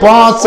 5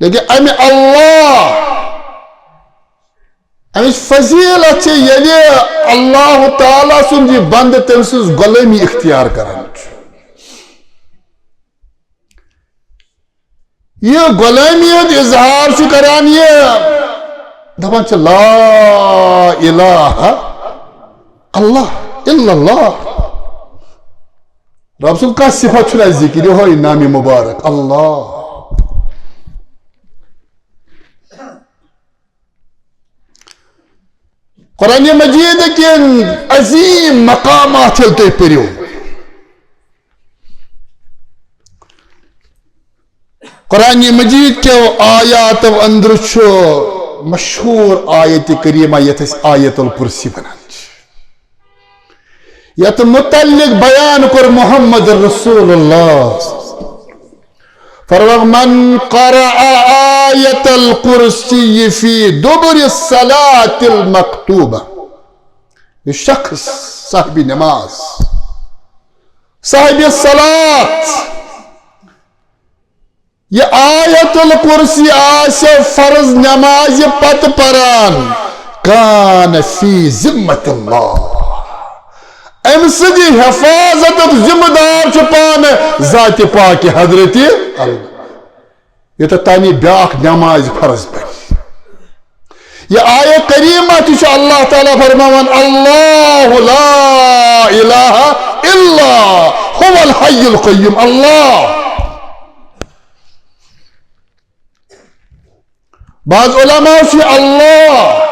لیکن امی اللہ امچ فضیلت یلی اللہ تعالیٰ سن یہ بند تم سز غلامی اختیار کران یہ غلامیت اظہار کران یہ دپان لا الہ اللہ الا اللہ رب سن کا صفت چھنا ذکر یہ نام مبارک اللہ قرآن مجید کے عظیم مقامات چلتے پریو قرآن مجید کے آیات اندر چھو مشہور آیت کریمہ یت آیت الکرسی بنان یت متعلق بیان کر محمد رسول اللہ فرمایا من قرأ آیت الکرسی فی دبر الصلاة المکتوبہ یہ شخص صاحب نماز صاحب الصلاة یہ آیت الکرسی آسے فرض نماز پت پران کان فی ذمت اللہ امسدی حفاظت ذمہ دار چھپان ذات پاک حضرت اللہ یہ تو تانی بیاک نماز فرض پر یہ آیت کریمہ تیچ اللہ تعالیٰ فرمان اللہ لا الہ الا هو الحی القیوم اللہ بعض علماء چھ اللہ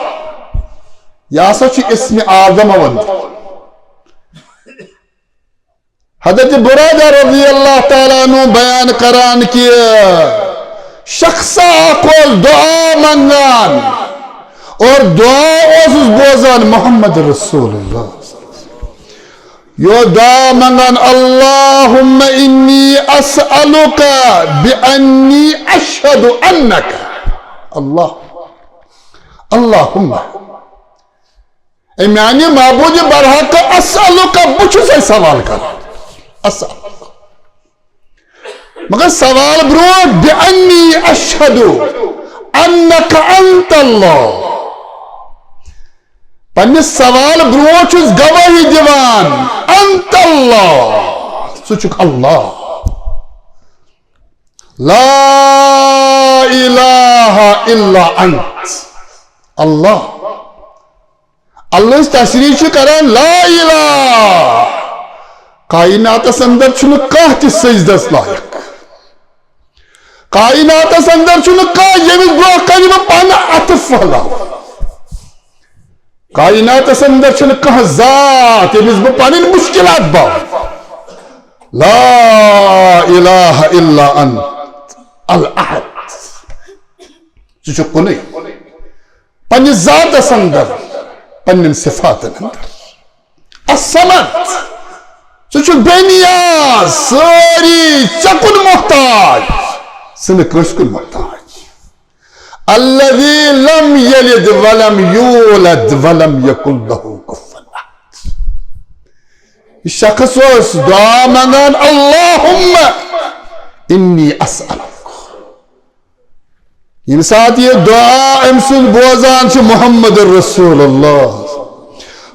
یا سا چھ اسم آدم وند حضرت برادہ رضی اللہ تعالیٰ عنہ بیان کران کی شخصا کول دعا منگان اور دعا اوسس بوزان محمد رسول اللہ یو دعا منگان اللہم انی اسألک بانی اشہد انک اللہ اللہم امیانی معبود برحق اسألک بچو سے سوال کر مگر سوال برو بانی اشہد انک انت اللہ پنس سوال برو چس گواہی دیوان انت اللہ سچک اللہ لا الہ الا انت اللہ اللہ اس تشریح کران لا الہ کائنات اندر چھنو کاہ تی سجدس لائق کائنات اندر چھنو کاہ یمس برو کلمہ پانا عطف والا کائنات اندر چھنو کاہ ذات یمس برو پانا مشکلات با لا الہ الا انت الاحد چچو کنے پنی ذات اندر پنی صفات اندر الصمد سچو بے نیاز ساری چکن محتاج سنہ کس کن محتاج الذي لم يلد ولم يولد ولم يكن له كفوا احد یہ شخص اس دعا منگان اللہم انی اسألک یہ ساتھ یہ دعا امسن بوزان چھ محمد رسول اللہ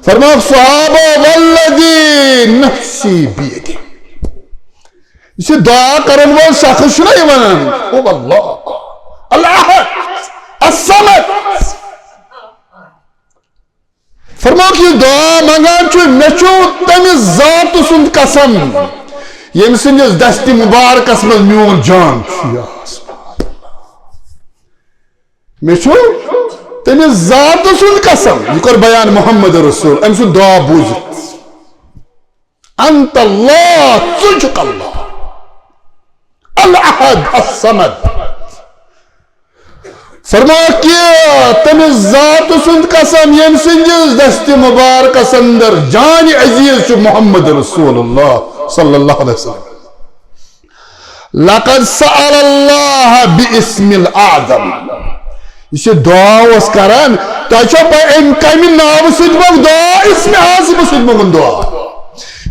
فرمایا صحابہ والذی نفسی بیدی اسے دعا کرن وہ شخص نہیں ونن او اللہ الاحد الصمد فرمایا کہ دعا منگان چھو نچو تمیز ذات سند قسم یم سندس دستی مبارکس میں میون جان یا سبحان اللہ میچو تمیز ذات سند قسم یہ کر بیان محمد رسول ام سن دعا بوزت انت اللہ تجک اللہ الاحد الصمد فرمایا کہ تمیز ذات سند قسم یم سندس دستی مبارکس اندر جان عزیز چو محمد رسول اللہ صلی اللہ علیہ وسلم لقد سأل اللہ باسم الاعظم اسے دعا اس کران تاچو پا امکامی نام سجمک دعا اسم اعظم سجمک دعا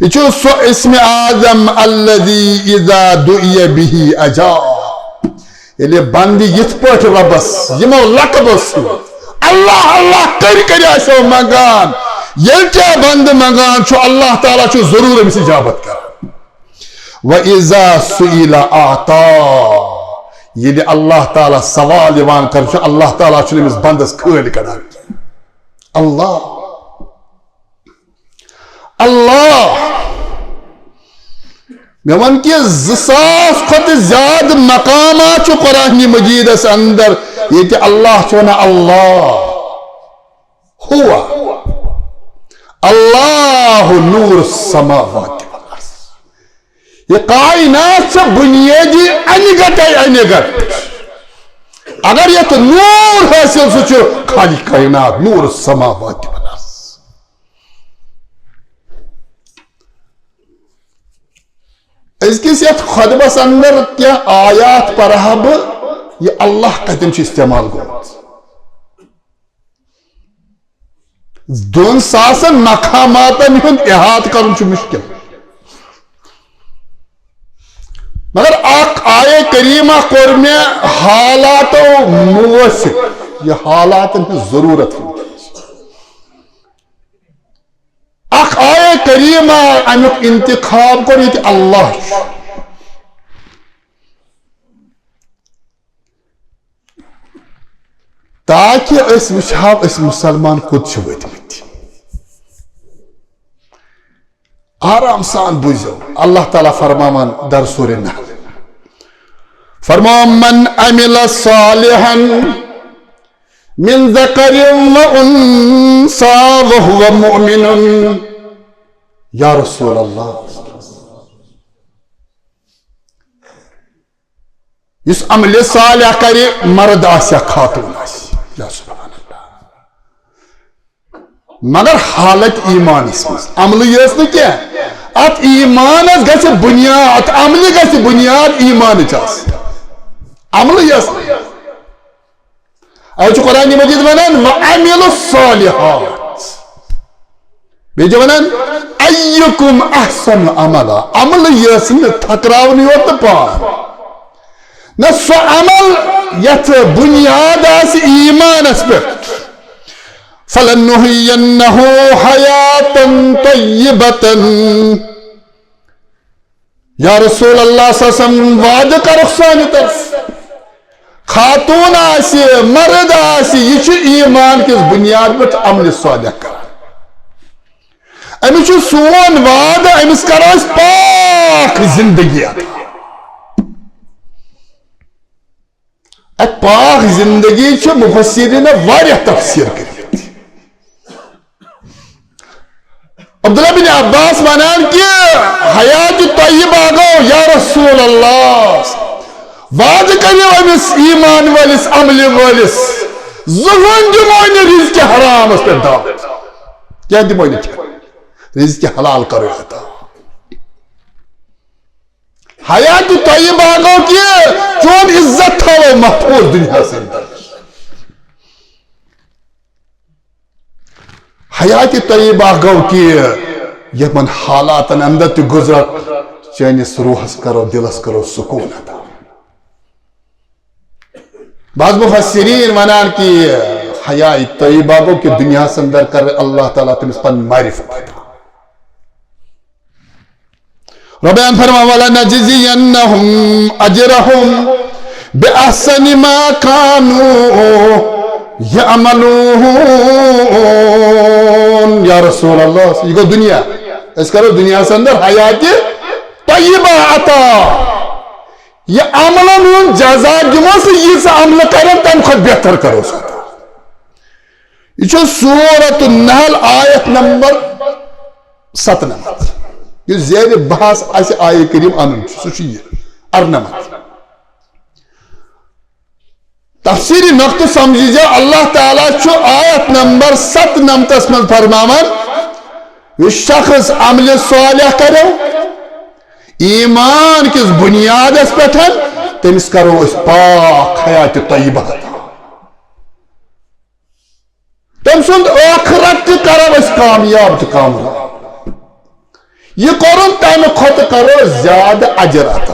یہ سو اسم اعظم الذي اذا دعی به اجاب ییٚلہِ بندِ یِتھ پٲٹھۍ رۄبس یِمو لقبو سۭتۍ اللہ اللہ کٔرۍ آسیو منگان ییٚلہِ کیٛاہ بندٕ منگان چھُ اللہ تعالیٰ چھُ ضروٗر أمِس اِجابت کران وَإِذَا سُئِلَ أَعْطَىٰ ییٚلہِ اللہ تعالیٰ سوال یِوان کرنہٕ چھُ اللہ تعالیٰ چھُنہٕ أمِس بندس خٲلۍ کڑان اللہ اللہ مےٚ وَن کہِ 2000 کھۄتہٕ زیادٕ مقامات چھُ قرآنِ مجیٖدس اندر ییٚتہِ اللہ چھُ ونان اللہ ہوا اللہ نور السماوات والارض یہ کائنات سے بنیادی انگٹے انگٹ اگر یہ تو نور حاصل سہ چھُ خالی کائنات نور السماوات والارض أزکِس یتھ خطبس اندر کیا آیات پرہا بہٕ یہ اللہ کتن چھُ استعمال گوٚمُت 2000 مقاماتن ہُنٛد احاطہ کرُن چھُ مشکل مگر اکھ آیے کریمہ کوٚر مےٚ حالاتو موافق یہ حالاتن ہٕنٛز ضروٗرت اکھ آیے کریمہ امیُک انتخاب کوٚر ییٚتہِ اللہ چھُ تاکہ أسۍ وٕچھہاو أسۍ مسلمان کوٚت چھِ وٲتمٕتۍ آرام سان بوٗزِو اللہ تعالیٰ فرماوان در سورہ نحل فرماو من عمل صالحا من ذکر وانثى وهو مؤمن یا رسول اللہ یُس عمل صالح کرِ مرد آسیا خاتون آسہِ یا سبحان اللہ مگر حالت ایمانس مز عمل یس نہ کیٚنٛہہ ات ایمانس گژھِ بنیاد ات عملہِ گژھِ بنیاد ایمانٕچ آسٕنۍ عمل یس اوٕ چھُ قرآنِ مجیٖد ونان وعملوا الصالحات بیٚیہِ چھُ ونان ايكم احسن عملا عمل یس نہٕ تھکراونٕے یوت نہٕ پان نہ سُہ عمل یتھ بنیاد آسہِ ایمانس پٮ۪ٹھ فلنحيينه حياة طيبة یا رسول اللہ صلی اللہ علیہ وسلم وعدٕ کرُکھ سانہِ طرف خاتون آسہِ مرد آسہِ یہِ چھُ ایمان کِس بنیاد پٮ۪ٹھ عملہِ صالح کران أمِس چھُ سون وعدٕ أمِس کرو أسۍ پاک زندگی اتھ پاک زندگی چھِ مفسرینو واریاہ تفسیر کٔرمٕتۍ عبداللہ بن عباس ونان کہ حیات طیبہ گو یا رسول اللہ وعدٕ کٔرِو أمِس ایمان وٲلِس عملہِ وٲلِس زٕہٕنۍ دِمو نہٕ رِزقہِ حرامس پٮ۪ٹھ دعوت کیٛاہ دِمو نہٕ کھٮ۪نہٕ رِزقہِ حلال کرو عطا حیات طیبہ گو کہ چون عزت تھاوو محفوظ دنیاہس اندر حیات طیبہ گو کہ یمن حالاتن اندر تہِ گزرت چٲنِس روحس کرو دلس کرو سکون عطا بعض مفسرین ونان کہ حیات طیبہ گو کہ دنیاہس اندر کر اللہ تعالیٰ تٔمِس پنٕنۍ معرفت عطا ربنا فرما وَلَنَجْزِيَنَّهُمْ أَجْرَهُمْ بِأَحْسَنِ مَا كَانُوا يَعْمَلُونَ یا رسول اللہ یہ گو دنیا اس کرو دنیا سے اندر حیات طیبہ عطا یہ عملن ہُنٛد جزا دِمو سُہ ییٖژ عمل کرن تمہِ کھۄتہٕ بہتر کرو سُہ یہ چھُ سورۃ النحل آیت نمبر 97 یہ زیر بحث آسہِ آیے کریم انن سُہ چھُ یہِ 98 تفسیری نقطہ سمجھی جا اللہ تعالیٰ چھُ آیت نمبر 97 من فرماوان یُس شخص عمل صالح کرو ایمان کس بنیاد پٮ۪ٹھ تٔمِس کرو أسۍ پاک حیات طیبہ تٔمۍ سُنٛد ٲخرت تہِ کرو أسۍ کامیاب تہٕ کامیاب یہ کرن تمہ کھۄتہٕ کرو زیادٕ اجر عطا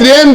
3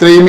3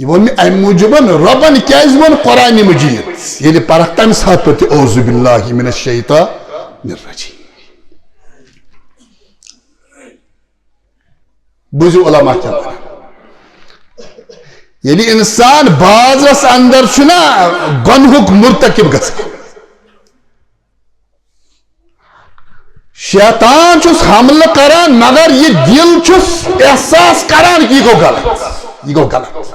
یہ ون میں ام موجوبن ربن کیاز ون قرآن مجید یلی پرخ تم سات پہ اعوذ باللہ من الشیطان الرجیم بوزو علماء کیا بنا یلی انسان بازرس اندر چھنا گنہک مرتکب گژھان شیطان چھس حملہ کران مگر یہ دل چھس احساس کران کہ یہ گو غلط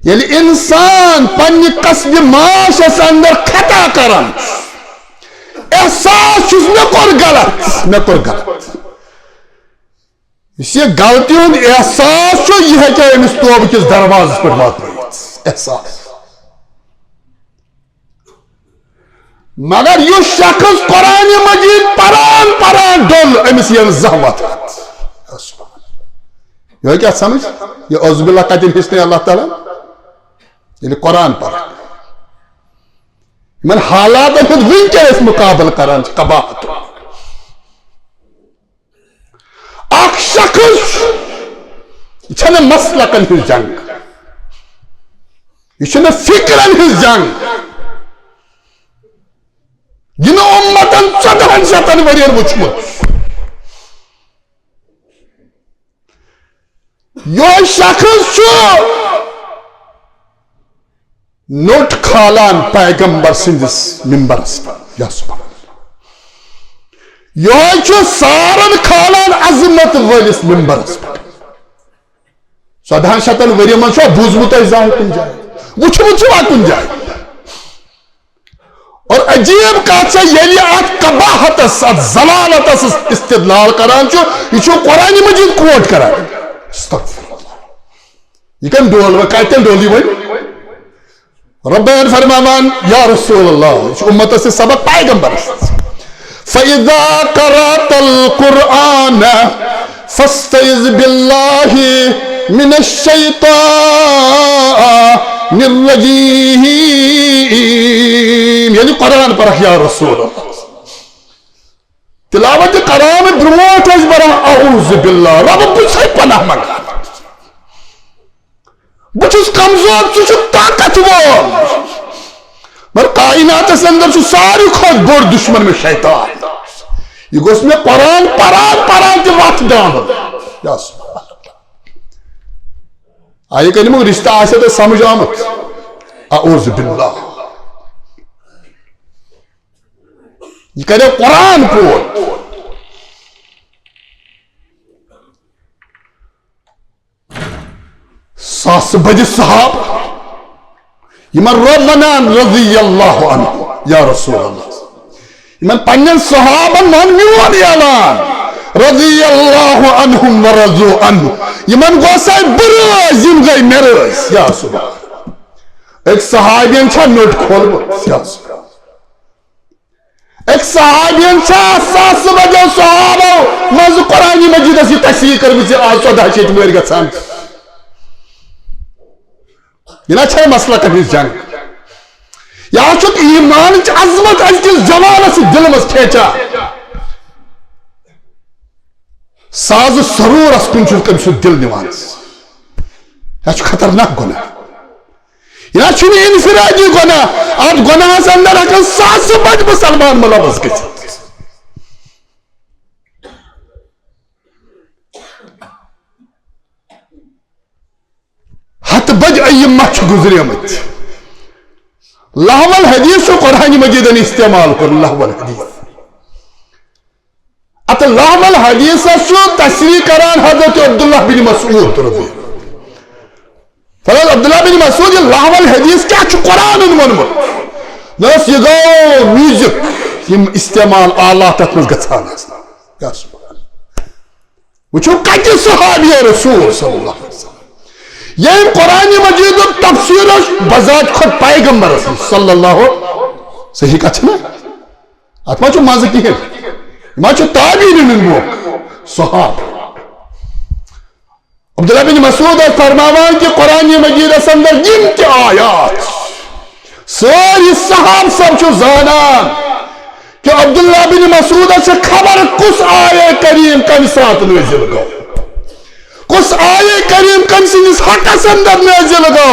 یلی انسان پنی قصب معاشس اندر خطا کران احساس چھس میں کور غلط یہ غلطی ہند احساس یہ ہے کہ امس توبہ کس دروازس پہ وات احساس مگر یہ شخص قرآن مجید پران ڈول امس یہ زحمت یہ کیا سمجھ یہ اعوذ باللہ کتن حسن اللہ تعالیٰ یعنی قرآن پر من حالات ونکس مقابل کران قباحت اخ شخص یہ مسلکن ہز جنگ یہ فکرن ہز جنگ یہ امتن 1400 ورین وچمت یہ شخص نوٹ کھالان پیغمبر سندس ممبرس پر یا سبحان اللہ یہ سارن کھالان عظمت ولس ممبرس پر 1400 ورین من بوزمت زان کن جائے وچمت کن جائے اور عجیب کات سے یلی ات قباحتس ات ضلالتس استدلال کران یہ قرآن مجید کوٹ کران استغفر اللہ یہ کن ڈول و کتن ڈولی وی ربین فرمان یا رسول اللہ امت سے سبق پیغمبر فَإِذَا قَرَأْتَ الْقُرْآنَ فَاسْتَعِذْ بِاللَّهِ مِنَ الشَّيْطَانِ الرَّجِيمِ یعنی قرآن پر یا رسول اللہ تلاوت قرآن برموٹ از برا اعوذ باللہ رب بچھے پناہ مگا بچھس کمزور چھ طاقتور مگر کائنات اندر ساری خود بڑ دشمن میں شیطان یہ گوس میں قرآن پران تی وقت دان یا سبحان اللہ آئے کلمہ رشتہ آسے تو سمجھ آمد اعوذ باللہ یہ کرے قرآن پور ساس بجے صحاب یمن رضنان رضی اللہ عنہ یا رسول اللہ یمن پنن صحابن من میون اعلان رضی اللہ عنہم ورضو عنہ یمن گوسائی برز یم گئی مرز یا سبحان ایک صحابین چھا نوٹ کھول یا سبحان ایک صحابین چھا ساس بجے صحابہ مز قرآن مجید اسی تشریح کر بھی آج 14 شیط میر گا یہ نہ چھے مسئلہ کبھی جنگ یا چھت ایمان عظمت از کل جوان سے دل مز کھیچا ساز سرور اس کن چھت کبھی دل نیوان یا چھو خطرناک گناہ یا چھو انفرادی گناہ آپ گناہ سے اندر اکن ساس بج مسلمان ملابس کسی ہت بج ایمہ چھ گزری امت لہو الحدیث و قرآن مجیدن استعمال کر لہو الحدیث ات لہو الحدیث سو تشریح کران حضرت عبداللہ بن مسعود رضی فرض عبداللہ بن مسعود یہ لہو الحدیث کیا چھ قرآن ونمت نس یہ گو میوزک یم استعمال آلات اتمز گھان یا سبحان وچھو کتی صحابی رسول صلی اللہ علیہ وسلم یہ قرآن مجید تفسیر بذات خود پیغمبر صلی اللہ صحیح کچھ نا اتما چھو مازہ کی ہے ما چھو تابعین نمو صحاب عبداللہ بن مسعود فرماوان کہ قرآن مجید اندر جن کے آیات ساری صحاب سب چھو زانان کہ عبداللہ بن مسعود سے خبر کس آیے کریم کم ساتھ نوزل گو کس آیے کریم حقس اندر نازل گو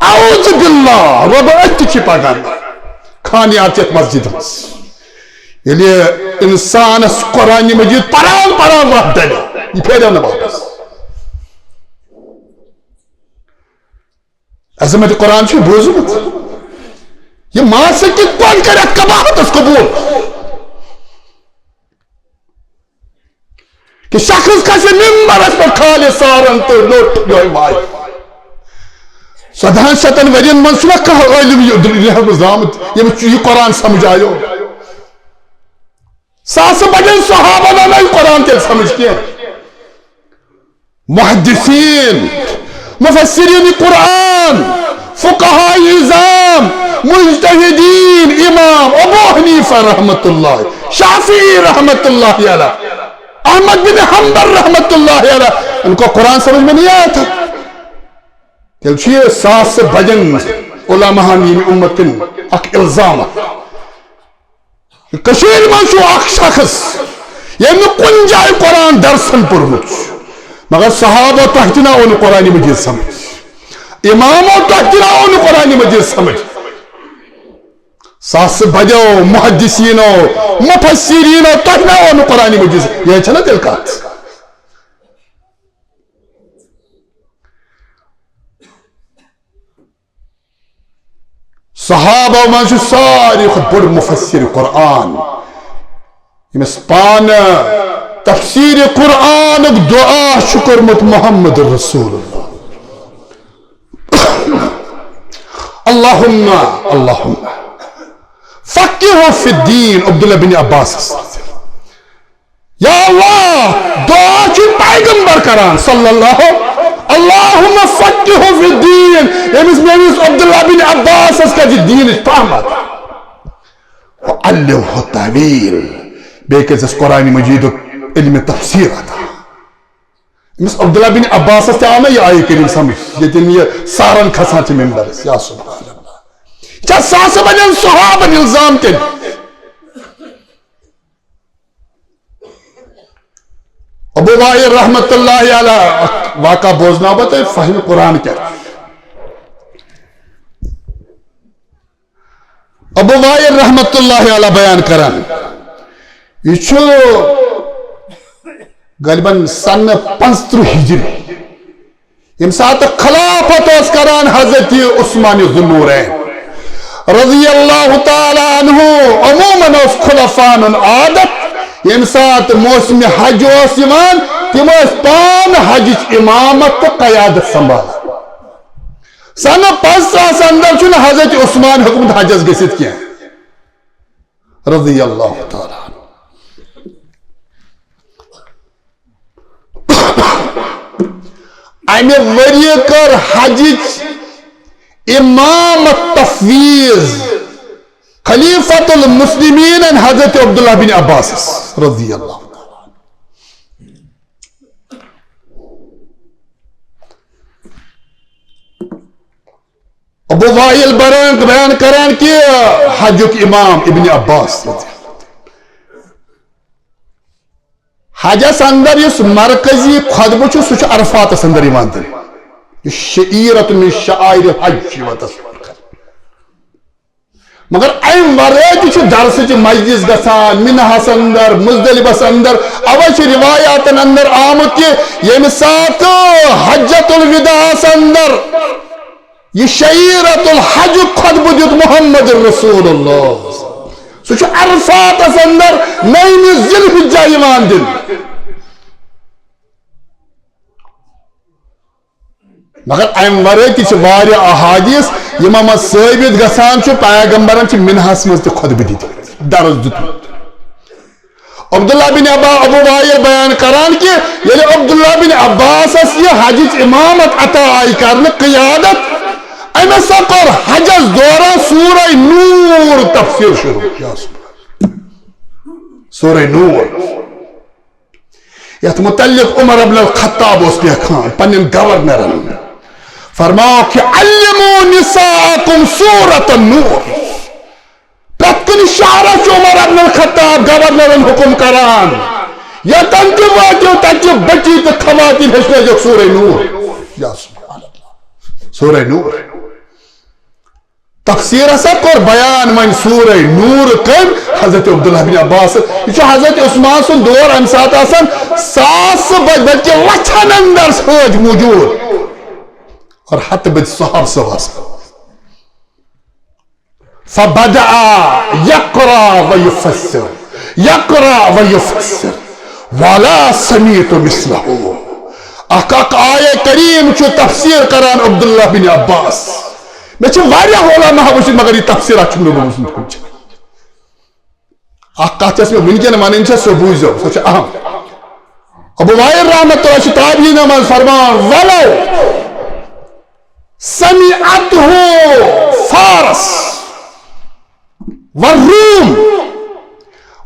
اعوذ باللہ رب اتچی پاگان خانیات چیت مسجد مس یلی انسان اس قرآن مجید پران رب دلی یہ پھیرے نہ واپس عظمت قرآن چھو بوزمت یہ ماں سے کت پان کرے قباحت اس قبول کہ شخص کسی ممبر اس پر کھالے سارن تو لوٹ جوئی بھائی صدہن شتن ورین منصوبہ کہا علم یہ مزامت یہ قرآن سمجھ آئیو ساس بجن صحابہ نے نہیں قرآن تیل سمجھ کیا محدثین مفسرین قرآن فقہاء اعظام مجتہدین امام ابو حنیفہ رحمت اللہ شافعی رحمت اللہ علیہ احمد بن حنبل رحمت اللہ علیہ ان کو قرآن سمجھ میں نہیں آیا تھا تیل ساس بجن علماء امت کن اک الزام کشیر منشو اک شخص یہ کن جائے قرآن درسن پرمت مگر صحابہ تحتنا ان قرآن مجید سمجھ اماموں تحتنا ان قرآن مجید سمجھ ساس بجو محدثینوں مفسرینوں تحتنا ان قرآن مجید سمجھ یہ چھنا تلکات صحابہ منشو ساری خود بڑھ مفسر قرآن یمس پان تفسیر قرآن دعا شکر مت محمد رسول اللہ اللہم فقہو فی الدین عبداللہ بن عباس یا اللہ دعا چی پیغمبر کران صلی اللہ اللہم فقہو فی الدین یمس میویس عبداللہ بن عباس اس کا جی دین فہمت وعلمہ تعویل بیکز اس قرآن مجید علم تفسیر آتا مس عبداللہ بن عباس سے آنا یہ آئے کریم سمجھ یہ سارن کھسان چی ممبر ہے یا سبحان اللہ چاہ ساس بجن صحابہ الزام تین ابو وائل رحمت اللہ علیہ واقعہ بوزنا بتا فہم قرآن کیا ابو وائل رحمت اللہ علیہ بیان کران یہ چھو غالباً سن 75 ہجری یم سات خلافت اس کران حضرت عثمان ذوالنورین رضی اللہ تعالی عنہ عموماً اس خلفان عادت یم سات موسم حج اس یوان تم اس پان حج امامت تو قیادت سنبھالا سن 5 اندر چھن حضرت عثمان حکومت حجز گسیت کیا رضی اللہ تعالی عنہ امی وری کر حج امام تفویض خلیفۃ المسلمین حضرت عبداللہ بن عباس رضی اللہ تعالی ابو وائل بیان کران کہ حج امام ابن عباس رضی اللہ حجس اندر اس مرکزی خطبہ چھو سوچ عرفات اندر ایمان دن یہ شعیرت من شعائر حج مگر این ورائے چھو درس چھ مجلس گسان منحس اندر مزدلبس اندر اوچ روایات اندر آمد کے یہ ساتھ حجت الوداع اندر یہ شعیرت الحج خطبہ دیت محمد رسول اللہ سوچ عرفات اندر نیم ذوالحجہ ایمان دن مگر ام ورائے تی چھ واری احادیث یمام ثابت گسان چھ پیغمبرن چھ منحس مز تہ خطبہ دیت درس دیت عبداللہ بن ابو وائل بیان کران کہ یعنی عبداللہ بن عباس اس یہ حج امامت عطا آئی کرنے قیادت ایم سکر حجز دوران سورہ نور تفسیر شروع سورہ نور یت متعلق عمر بن الخطاب اس پہ کھان پنن گورنرن فرماؤ کہ علموا نساءکم سورة النور پتکن شہرہ چھ عمر بن الخطاب گورنرن حکم کران یا تنتی واجو تنتی بچی تو خواتین ہشنے جو سورہ نور یا سبحان اللہ سورہ نور تفسیر ہسا کور بیان من سورہ نور کم حضرت عبداللہ بن عباس یہ حضرت عثمان سن دور ام سات آسان ساس بلکہ لچھن اندر سوج موجود اور حت بد صحاب سواس فبدأ يقرأ ويفسر يقرأ ويفسر ولا سمعت مثله احقاق آیہ کریم چو تفسیر کران عبداللہ بن عباس میں چھو واریاہ علماء وچھن مگر یہ تفسیر اچھم نو بوزن کچھ احقاق چس میں ونکن مانن چھ سو بوزو سو چھ اہم ابو وائل رحمت اللہ چھ تابعین من فرمان ولو سمعته فارس والروم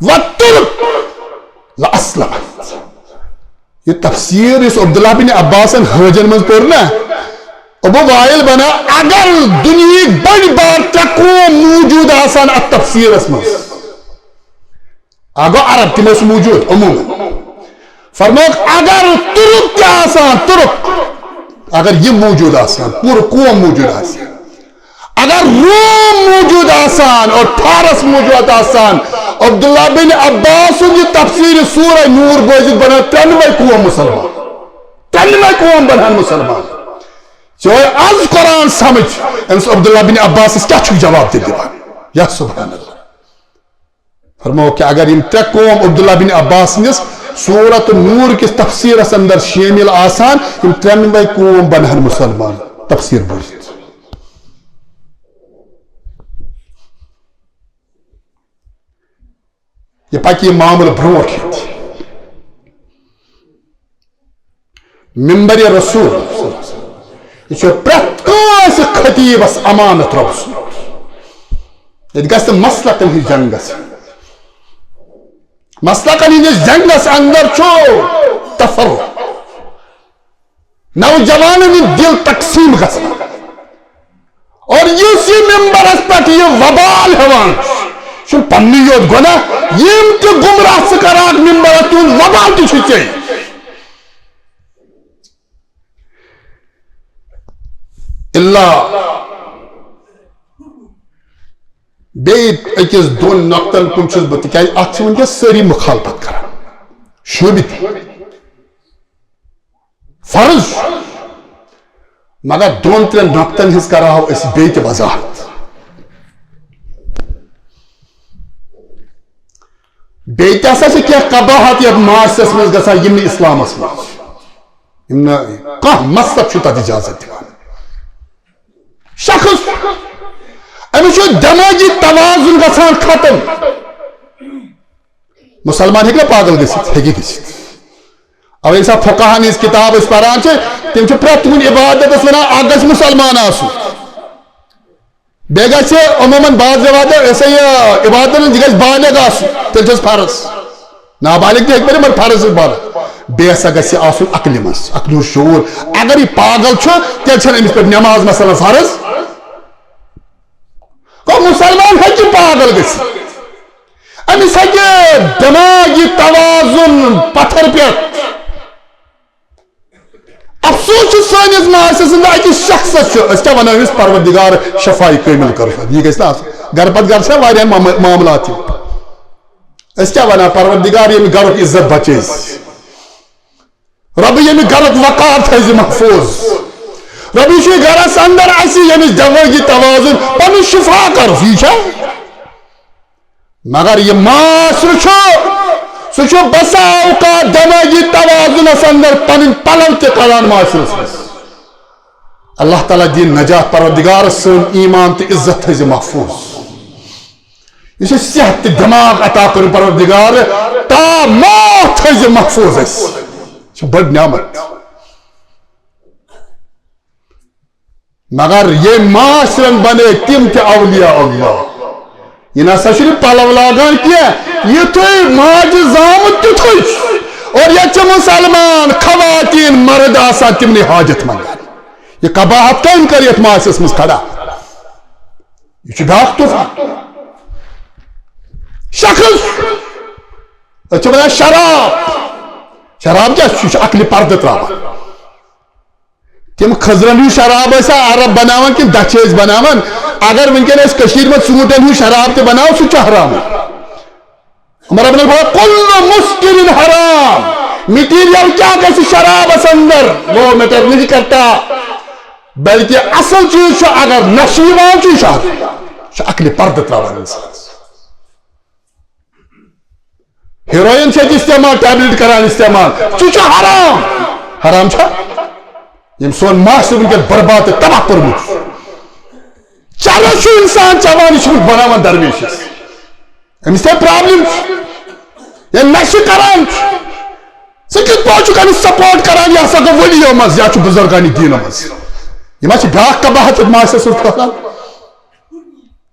والترک لاسلمت یہ تفسیر اس عبداللہ بن عباس حجن من پڑھنا ابو وائل بنا اگر دنیا بڑی بار تقوم موجود آسان ات تفسیر اسم آگو عرب تم اس موجود عموما فرموک اگر ترک کیا آسان ترک اگر یہ موجود آسان پور قوم موجود آسان اگر روم موجود آسان اور فارس موجود آسان عبداللہ بن عباس یہ تفسیر سورہ نور بوزید بنا 93 قوم مسلمان 93 قوم بنان مسلمان چوئے از قرآن سمجھ امس عبداللہ بن عباس اس کیا چھو جواب دے دیوان یا سبحان اللہ فرماؤ کہ اگر ان تک قوم عبداللہ بن عباس نس سورۃ نور کس تفسیر اس اندر شامل آسان ان 93 قوم بنان مسلمان تفسیر بوزید یہ پاکی معامل بروٹ ممبر رسول یہ چھو پرت کاس خطیب اس امانت رسول یہ گست مسلکن ہی جنگس مسلکن ہی جنگس اندر چھو تفرق نوجوانن دل تقسیم گس اور یہ ممبر اس پاک یہ وبال ہوان شن پنی یوت گناہ یم تی گمراہ سکراک ممبر تون وبال تی چھچے اللہ بیت اکیس دون نقطن کن چھز بتی کہ ات ونکس سری مخالفت کران شوبت فرض مگر دون ترین نقطن ہز کراو اس بیت وضاحت بیت ایسا سے کیا قباحت یا معاشرس میں گسا یم اسلام اسم کہاں مذہب چھو تات اجازت دیوان شخص امی چھو دماغی توازن گسان ختم مسلمان ہے کہ پاگل گسیت ہے گسیت اب ایسا فقہان اس کتاب اس پران چھے تم چھو پرتون عبادت اس ونا آگس مسلمان آسو بیگا سے عموماً بعض عبادت ایسا یہ عبادت جگہ بالغ آسو تلچس فرض نابالغ دیکھ میرے مر فرض بالغ بیسا گسی آسو عقل مس عقل و شعور اگر یہ پاگل چھو تیل چھن امیس پر نماز مثلا فرض کو مسلمان ہے کہ پاگل گسی امیس ہے کہ دماغی توازن پتھر پیت افسوس چھو سانیز معاشرس اندر اکی شخص چھو اس کیا ونہ اس پروردگار شفائی کامل کرو یہ گیس نا گر پت گر سے واریاں معاملات اس کیا ونہ پروردگار یہ گرک عزت بچیز رب یہ گرک وقار تھیزی محفوظ ربی شوی گرس اندر ایسی یعنی دماغی توازن پنی شفا کرو فیچا مگر یہ معاشر چھو سوچو بسا اوقات دماغی توازن اس اندر پنن پلو تے قرآن معاشر اس اللہ تعالیٰ دین نجات پروردگار سن ایمان تے عزت ہے محفوظ اسے صحت تے دماغ عطا کرن پروردگار تا موت ہے محفوظ ہے یہ بڑھ نعمت مگر یہ معاشرن بنے تم تے اولیاء اللہ یہ ناسا شریف پالو لاغان کیا یہ تھوئی ماج زامت تو تھوئی اور یہ چھ مسلمان خواتین مرد آسان تمنی حاجت منگا یہ قباحت کا انکریت معاشرس مز کھڑا یہ چھ باق تو شخص اچھا بنا شراب کیا چھ عقلی پردت رہا تم خزرن ہی شراب ایسا عرب بناوان کہ دچ بناوان اگر ونکن اس کشیر میں ژوٗنٛٹھن ہی شراب تے بناو سُہ چھُ حرام عمر ابن الخطاب کل مسکر حرام مٹیریل کیا کیسے شراب اس اندر وہ میٹر نہیں کرتا بلکہ اصل چیز چھو اگر نشیوان چیز چھو عقل پرد تراوان انسان ہیروئن سے استعمال ٹیبلٹ کران استعمال چھو حرام حرام چھو یم سون معاشر ونکن برباد تباہ پرمت چلو چھو انسان چوان چھو بناوان درویشس امس تے پرابلم یہ نشی کران سکت پوچھو کہ سپورٹ کران یا سا گو ولیو مز یا چھو بزرگانی دینو مز یہ ما چھ بیاکھ کا بہت معاشر سلط کران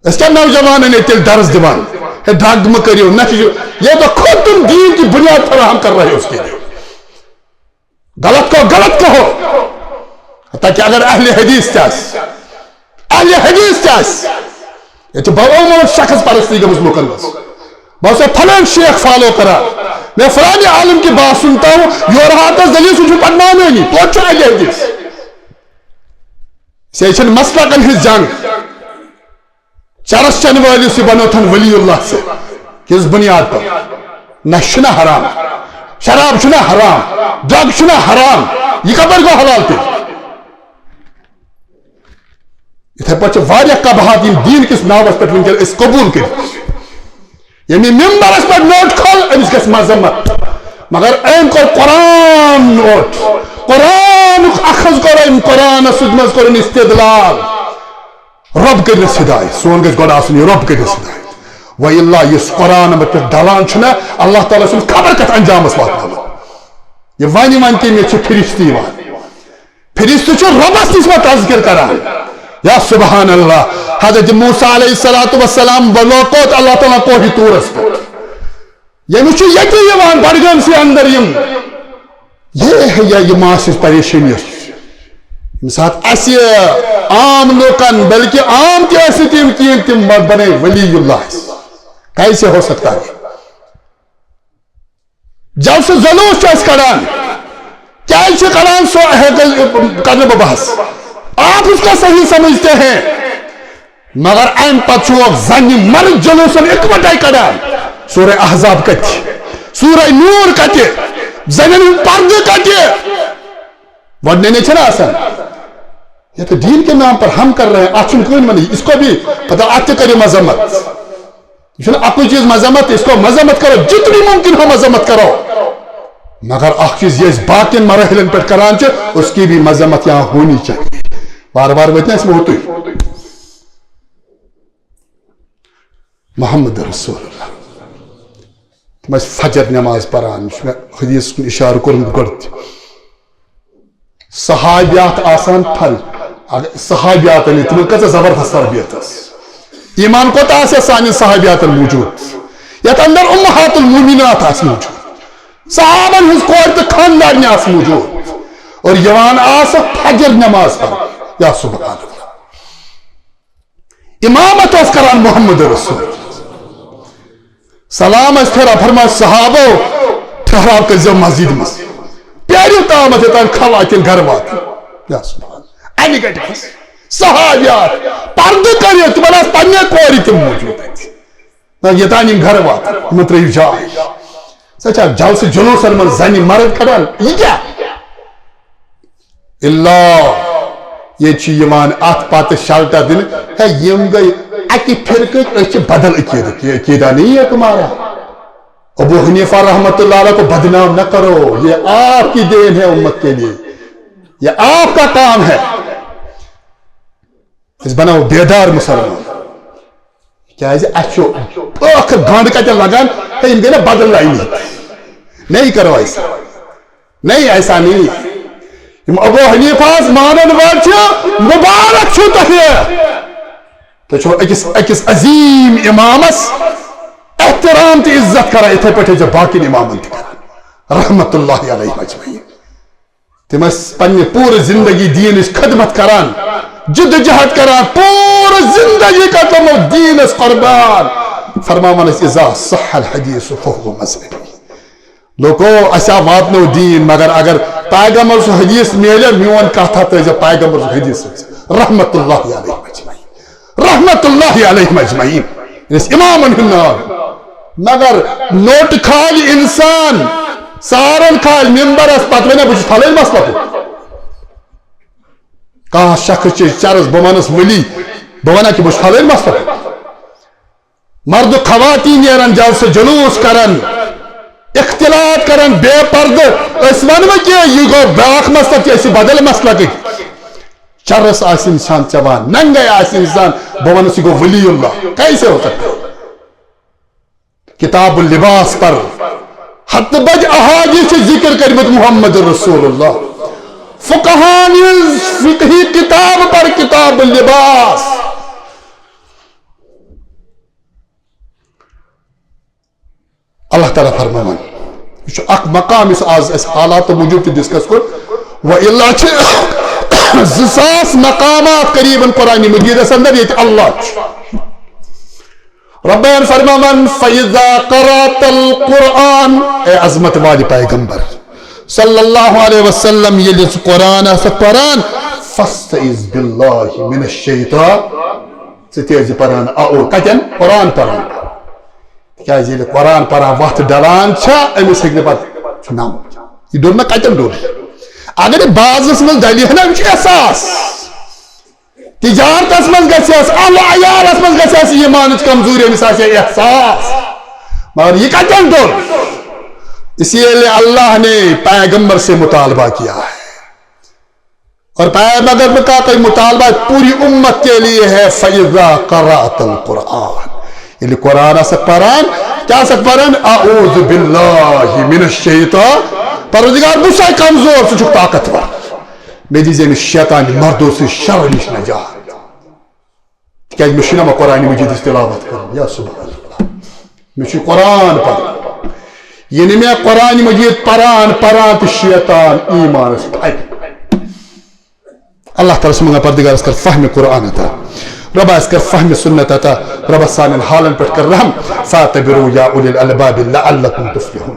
اس کے نوجوان نے تیل درس دیوان ہے ڈھاگ مکریو نشی یہ تو خود تم دین کی بنیاد فراہم کر رہے ہو اس کے لیے غلط کو غلط کہو تاکہ اگر اہل حدیث تاس یہ تو بہت شخص پرستی گمس لوکن بس بہت سے فلان شیخ فالو کرا میں فلانی عالم کی بات سنتا ہوں یہ رہا تھا دلیل سجھو پڑھنا نہیں تو اچھا اہل حدیث سیچن مسئلہ کن ہز جنگ چرس چن والی سے بنو تھن ولی اللہ سے کس بنیاد پر نشنا حرام شراب شنا حرام ڈرگ شنا حرام یہ قبر کو حلال تھی اتھے پچھے واریہ قبحات ان دین کس ناوس پر ونکر اس قبول کر یعنی ممبر اس پر نوٹ کھول امس کس مذمت مگر این کو قرآن نوٹ قرآن اخذ کرو قرآن سدمز کرو استدلال رب کرنس ہدایت سون گز گوڑا آسنی رب کرنس ہدایت وَإِلَّا یس قرآن مت ڈلان چھنا اللہ تعالیٰ سن خبر کت انجام اس بات یہ وانی مانتی میں چھو فرشتی وان فرشتی چھو ربس نس میں تذکر کران یا سبحان اللہ حضرت موسیٰ علیہ السلام بلوکوت اللہ تعالیٰ کوہی تورس پر یہ مجھے یکی یوان بڑھگم سے اندر یہ ہے یہ معاشر پریشانی ساتھ ایسی عام لوکن بلکہ عام کی ایسی تیم بنے ولی اللہ کیسے ہو سکتا ہے جب سے ظلوش چاہس کران کیسے کران سو کرنے بباس آپ اس کا صحیح سمجھتے ہیں مگر این پچھوک زنی مرد جلوسن اکوٹائی کران سورہ احزاب کتی سورہ نور کتی زنی پردے کتی وڈنے نے چھنا آسان یہ تو دین کے نام پر ہم کر رہے ہیں آچن کوئی منی اس کو بھی پتہ آتے کرے مذمت اپنی چیز مذمت اس کو مذمت کرو جتنی ممکن ہو مذمت کرو مگر آخ چیز یہ اس باقین مرحلن پر کران چھے اس کی بھی مذمت یہاں ہونی چاہیے بار بار بیٹھنا اس میں ہوتی محمد رسول اللہ میں فجر نماز پران میں حدیث کو اشارہ کرن گرد صحابیات آسان پھل صحابیات علی تمہیں کتا زبردست تربیت ایمان کو تا سے سانی صحابیات موجود یا اندر امہات المومنات آس موجود صحابن ہز کوئی تو خاندان آس موجود اور یوان آس فجر نماز پر یا سبحان اللہ امامت اس کران محمد رسول سلام اس تھرا فرما صحابو ٹھہراو کے زم مسجد میں پیاری تامت تان خواتین گھر وات یا سبحان اینی گٹی کس صحابیات پردہ کریے تمہارا پننے کوری تم موجود ہے یہ تانی گھر وات متریو جائے سچا جاو سے جلوسن من زنی مرد کران یہ کیا اللہ یہ چی یمان آت پات شالٹا دن ہے یم گئی اکی پھرکت اچھ بدل عقیدہ نہیں ہے تمہارا ابو حنیفہ رحمت اللہ علیہ کو بدنام نہ کرو یہ آپ کی دین ہے امت کے لیے یہ آپ کا کام ہے اس بناو بیدار مسلمان کیا ہے اچھو آخر گانڈ کا چل لگان ہے ان دینا بدل لائی نہیں کرو ایسا نہیں ایسا نہیں ابو حنیفہ مانن واچا مبارک چھو تہیے تو چھو اکس عظیم امامس احترام تی عزت کرا اتھے پٹھے جو باقی امامن تی کرا رحمت اللہ علیہ مجمعین تمس پنی پور زندگی دین اس خدمت کران جد جہد کران پور زندگی کا تم دین اس قربان فرمامان اس اذا صح الحدیث فہو مذہبی لوگو ایسا واتنو دین مگر اگر پیغمبر سو حدیث میلے میون کتھا تیز پیغمبر سو حدیث رحمت اللہ علیہ مجمعین رحمت اللہ علیہ مجمعین اس امام ہنار مگر نوٹ کھال انسان سارن کھال ممبر اس پتہ ونیا بچ پھلن مسئلہ کہاں شخص چرس بمانس ولی بوانا کہ بچ پھلن مسئلہ مرد و خواتین نیرن جلسہ جلوس کرن اختلاط کرن بے پردہ اس ونو کہ یہ گو بیاکھ مسئلہ کہ اسی بدل مسئلہ کہ چرس آس انسان چوان ننگے آس انسان بوانس گو ولی اللہ کیسے ہو سکتا ہے کتاب اللباس پر حت بج احادیث ذکر کرمت محمد رسول اللہ فقہان فقہی کتاب پر کتاب اللباس اللہ تعالیٰ فرمان یہ اک مقام اس آز اس حالات موجود ڈسکس کر وَإِلَّا چھے زساس مقامات قریباً قرآن مجید اس اندر یہ اللہ ربین فرمان فَإِذَا قَرَأْتَ الْقُرْآنِ اے عظمت والی پیغمبر صلی اللہ علیہ وسلم یہ لس قرآن اس قرآن فَاسْتَعِذْ بِاللَّهِ مِنَ الشَّيْطَانِ ستیز پران آؤ کتن قرآن پران کیا یہ قرآن پران وقت ڈلان چھا امیس ہکنے پر نام یہ دور میں کتن دور اگر بعض اس میں دلی ہے نا یہ احساس تجارت اس میں گسیاس اللہ عیار اس میں گسیاس یہ مانچ کمزوری مثال سے احساس مگر یہ کتن دور اسی لئے اللہ نے پیغمبر سے مطالبہ کیا ہے اور پیغمبر کا کوئی مطالبہ پوری امت کے لیے ہے فَإِذَا قَرَأْتَ الْقُرْآنِ یعنی قرآن اسک پران کیا اسک پران اعوذ باللہ من الشیطان پروردگار بسا کمزور سے چھک طاقتور میں دیزے میں شیطان مردوں سے شر نش نجات کیا میں شنہ میں قرآن مجید استلاوت کروں یا سبحان اللہ میں قرآن پر یعنی میں قرآن مجید پران تو شیطان ایمان اس پائی اللہ تعالیٰ سے منگا پردگار اس کر فہم قرآن تھا ربا اس کر فہم سنت تھا ربا سانن حالن پر کر رحم فاتبرو یا اولی الالباب لعلکم تفلحون